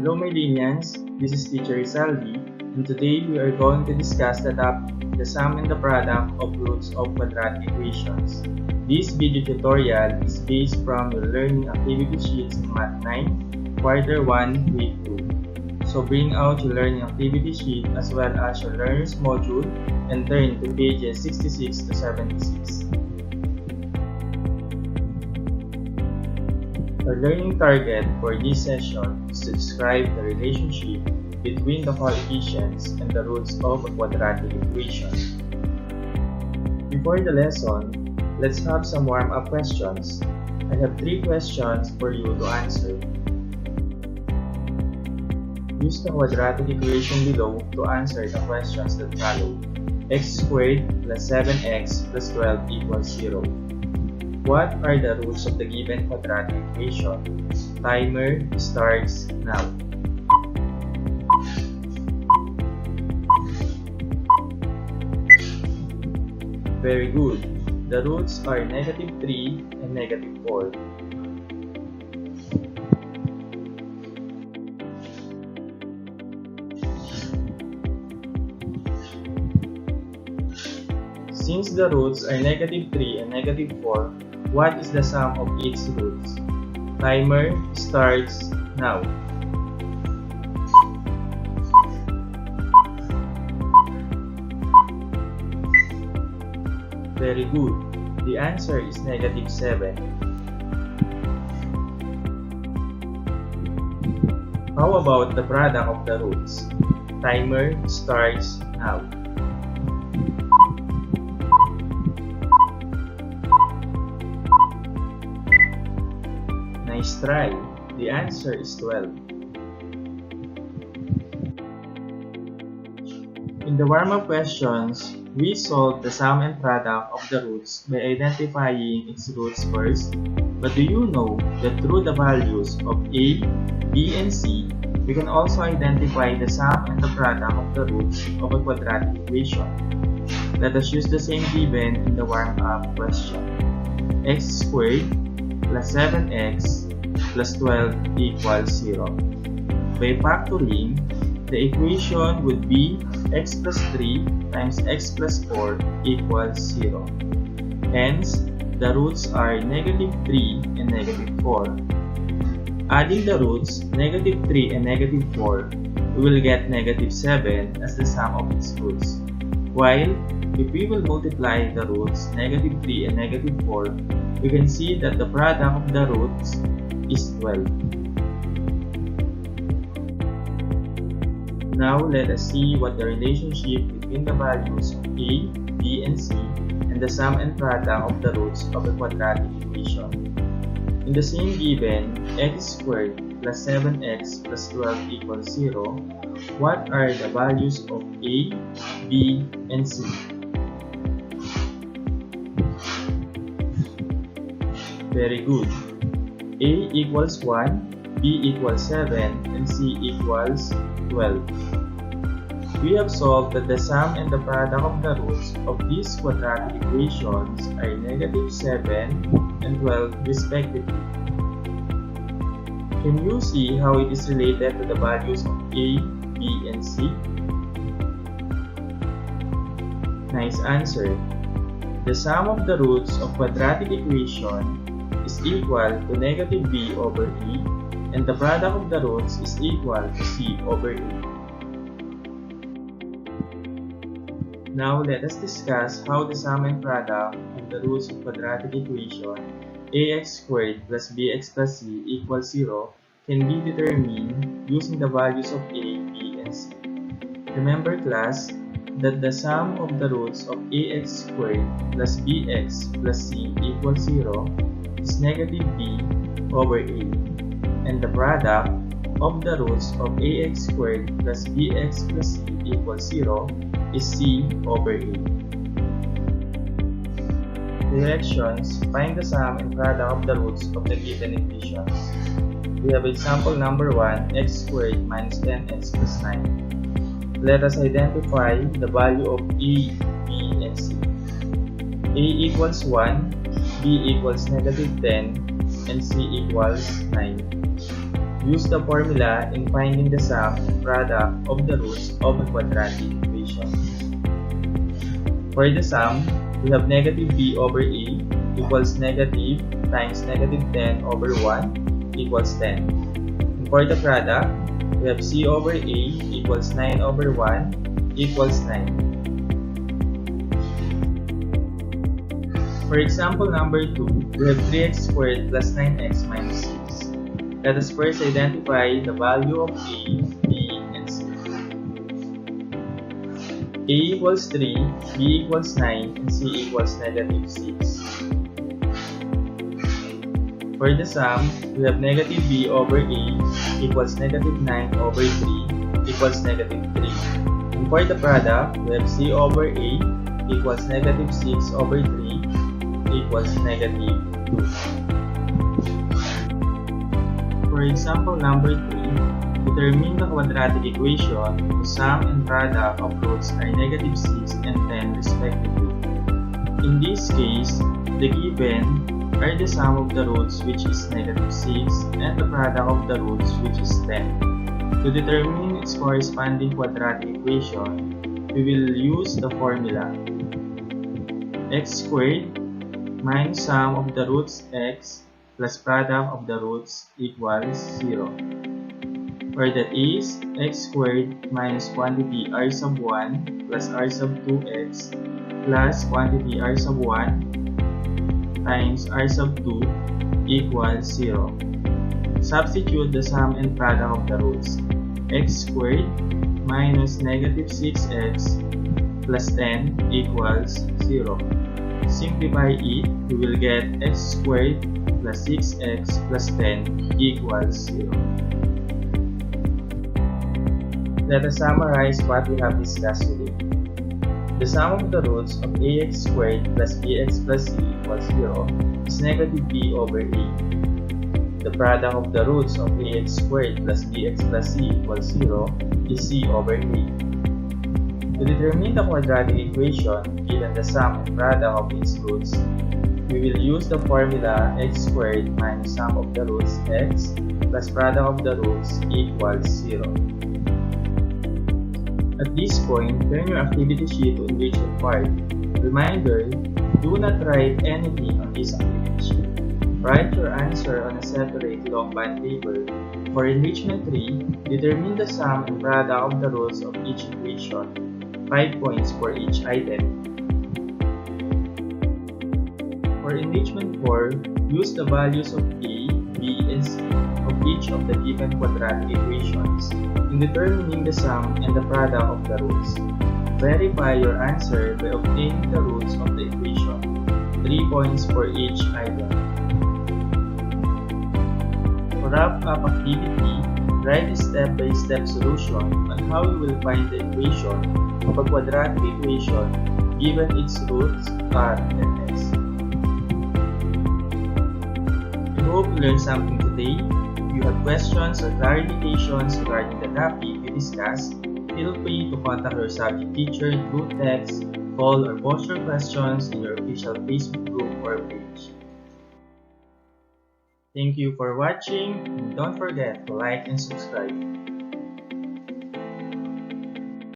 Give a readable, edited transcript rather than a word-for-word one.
Hello my Linians, this is Teacher Rizaldi, and today we are going to discuss the topic, the sum and the product of roots of quadratic equations. This video tutorial is based from your learning activity sheets in Math 9, Quarter 1, Week 2. So bring out your learning activity sheet as well as your learner's module and turn to pages 66 to 76. Our learning target for this session is to describe the relationship between the coefficients and the roots of a quadratic equation. Before the lesson, let's have some warm-up questions. I have 3 questions for you to answer. Use the quadratic equation below to answer the questions that follow. X squared plus 7x plus 12 equals 0. What are the roots of the given quadratic equation? Timer starts now. Very good. The roots are negative 3 and negative 4. Since the roots are negative 3 and negative 4, what is the sum of its roots? Timer starts now. Very good. The answer is negative 7. How about the product of the roots? Timer starts now. Nice try. The answer is 12. In the warm-up questions, we solved the sum and product of the roots by identifying its roots first. But do you know that through the values of a, b, and c, we can also identify the sum and the product of the roots of a quadratic equation? Let us use the same given in the warm-up question. X squared plus 7x plus 12 equals 0. By factoring, the equation would be x plus 3 times x plus 4 equals 0. Hence, the roots are negative 3 and negative 4. Adding the roots negative 3 and negative 4, we will get negative 7 as the sum of its roots. While, if we will multiply the roots negative 3 and negative 4, we can see that the product of the roots is 12. Now let us see what the relationship between the values of a, b, and c and the sum and product of the roots of a quadratic equation. In the same given, x squared plus 7x plus 12 equals 0, what are the values of a, b, and c? Very good. A equals 1, B equals 7, and C equals 12. We have solved that the sum and the product of the roots of these quadratic equations are negative 7 and 12 respectively. Can you see how it is related to the values of A, B, and C? Nice answer. The sum of the roots of quadratic equation is equal to negative b over a, and the product of the roots is equal to c over a. Now let us discuss how the sum and product of the roots of quadratic equation ax squared plus bx plus c equals 0 can be determined using the values of a, b, and c. Remember class that the sum of the roots of ax squared plus bx plus c equals 0 is negative b over a, and the product of the roots of ax squared plus bx plus c equals 0 is c over a. Directions: find the sum and product of the roots of the given equations. We have example number 1, x squared minus 10x plus 9. Let us identify the value of a, b, and c. A equals 1, b equals negative 10, and c equals 9. use the formula in finding the sum and product of the roots of a quadratic equation. For the sum, we have negative b over a equals negative times negative 10 over 1 equals 10. And for the product, we have c over a equals 9 over 1 equals 9. For example number 2, we have 3x squared plus 9x minus 6. Let us first identify the value of a, b, and c. A equals 3, b equals 9, and c equals negative 6. For the sum, we have negative b over a equals negative 9 over 3 equals negative 3. And for the product, we have c over a equals negative 6 over 3 equals negative 2. For example number 3, determine the quadratic equation whose sum and product of roots are negative 6 and 10 respectively. In this case, the given are the sum of the roots, which is negative 6, and the product of the roots, which is 10. To determine its corresponding quadratic equation, we will use the formula x squared minus sum of the roots x plus product of the roots equals 0, where that is x squared minus quantity r sub 1 plus r sub 2x plus quantity r sub 1 times r sub 2 equals 0. Substitute the sum and product of the roots. X squared minus negative 6x plus 10 equals 0. Simplify it, we will get x squared plus 6x plus 10 equals 0. Let us summarize what we have discussed today. The sum of the roots of ax squared plus bx plus c equals 0 is negative b over a. The product of the roots of ax squared plus bx plus c equals 0 is c over a. To determine the quadratic equation given the sum and product of its roots, we will use the formula x squared minus sum of the roots x plus product of the roots equals 0. At this point, turn your activity sheet to enrichment part. Reminder, do not write anything on this activity sheet. Write your answer on a separate long bond paper. For enrichment 3, determine the sum and product of the roots of each equation. 5 points for each item. For enrichment 4, use the values of a, b, and c of each of the given quadratic equations in determining the sum and the product of the roots. Verify your answer by obtaining the roots of the equation. 3 points for each item. For wrap-up activity, write a step-by-step solution on how you will find the equation of a quadratic equation given its roots r and s. I hope you learned something today. If you have questions or clarifications regarding the topic we discussed, feel free to contact your subject teacher through text, call, or post your questions in your official Facebook group or page. Thank you for watching, and don't forget to like and subscribe.